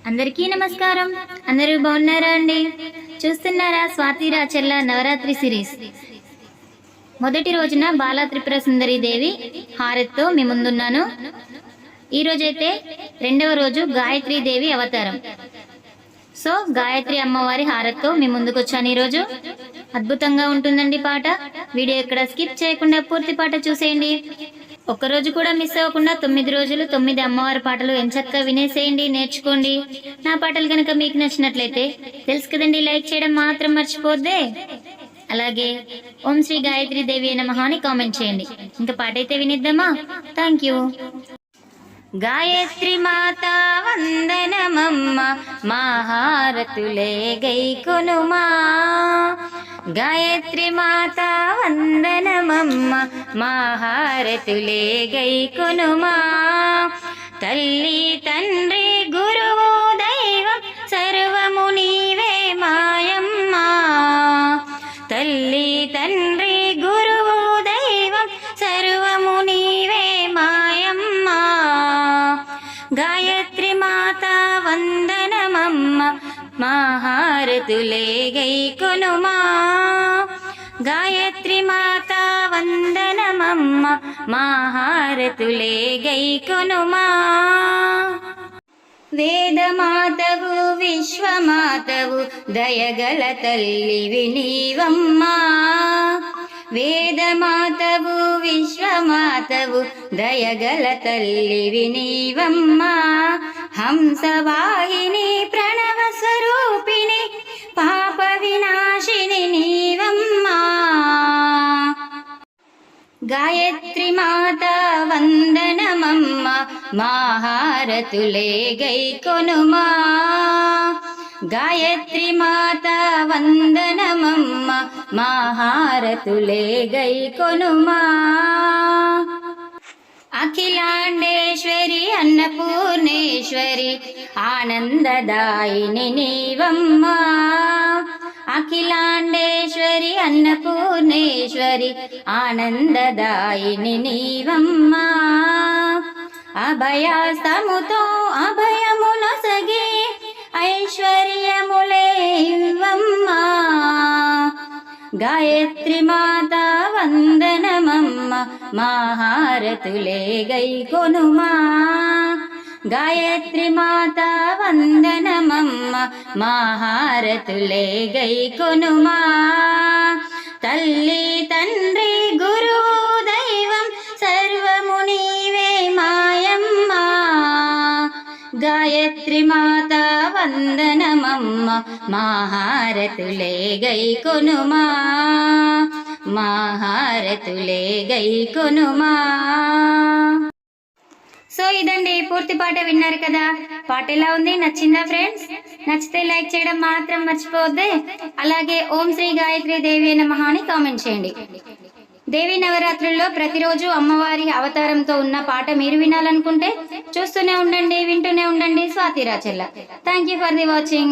అందరికీ నమస్కారం. అందరూ బాగున్నారా అండి? చూస్తున్నారా స్వాతి రాచెల్ల నవరాత్రి సిరీస్. మొదటి రోజున బాలా త్రిపుర సుందరి దేవి హారతితో మీ ముందున్నాను. ఈ రోజైతే రెండవ రోజు గాయత్రీ దేవి అవతారం. సో గాయత్రి అమ్మవారి హారతితో మీ ముందుకు వచ్చాను. ఈరోజు అద్భుతంగా ఉంటుందండి పాట. వీడియో ఎక్కడ స్కిప్ చేయకుండా పూర్తి పాట చూసేయండి. ఒక్కరోజు కూడా మిస్ అవ్వకుండా 9 రోజులు 9 అమ్మవారి పాటలు ఎంచక్కా వినేసేయండి, నేర్చుకోండి. నా పాటలు కనుక మీకు నచ్చినట్లయితే తెలుసు కదండి, లైక్ చేయడం మాత్రం మర్చిపోద్దే. అలాగే ఓం శ్రీ గాయత్రీ దేవి నమః అని కామెంట్ చేయండి. ఇంకా పాట అయితే వినిద్దామా? Thank you. గాయత్రి మాత వందనమమ్మ, మా హారతులే గైకొనుమా. గాయత్రి మాత వందనమమ్మ, మా హారతులే గైకొనుమా. తల్లి తండ్రి గురువు దైవం సర్వము నీవే మాయమ్మ. తల్లి తండ్రి గురువు దైవం సర్వము నీవే మాయమ్మ. గాయత్రి మాత వందనమమ్మ, మా హారతులే గైకొనుమా. గాయత్రి మాత వందనమమ్మ, మా హారతులే గైకొనుమా. వేదమాతవు విశ్వమాతవు దయగల తల్లివి నీవమ్మా. వేదమాతవు విశ్వమాతవు దయగల తల్లివి నీవమ్మా. హంసవాహిని ప్రణవ స్వరూపిణి పాప వినాశిని నీవమ్మా. గాయత్రి మాత వందనమమ్మ, మా హారతులే గైకొనుమా. గాయత్రి మాత వందనమమ్మ, మా హారతులే గైకొనుమా. అఖిలాండేశ్వరి అన్నపూర్ణేశ్వరి ఆనందదాయిని నీవమ్మా. అఖిలాండేశ్వరి అన్నపూర్ణేశ్వరి ఆనందదాయిని నీవమ్మా. అభయాస్తముతో అభయమునొసగి ఐశ్వర్యములే ఇవ్వమ్మా. గాయత్రి మాత వందనమమ్మ, మా హారతులే గైకొనుమా. గాయత్రి మాత వందనమమ్మ, మా హారతులే గైకొనుమా. తల్లి తండ్రి గురువు దైవం సర్వము నీవే మాయమ్మ. గాయత్రి మాత వందనమమ్మ, మా హారతులే గైకొనుమా. మా హారతులే గైకొనుమా. సో ఇదండి పూర్తి పాట విన్నారు కదా. పాట ఎలా ఉంది? నచ్చిందా ఫ్రెండ్స్? నచ్చితే లైక్ చేయడం మాత్రం మర్చిపోవద్దే. అలాగే ఓం శ్రీ గాయత్రీ దేవి నమః అని కామెంట్ చేయండి. దేవి నవరాత్రుల్లో ప్రతిరోజు అమ్మవారి అవతారంతో ఉన్న పాట మీరు వినాలనుకుంటే చూస్తూనే ఉండండి, వింటూనే ఉండండి Swathi Rachella. Thank you for the watching.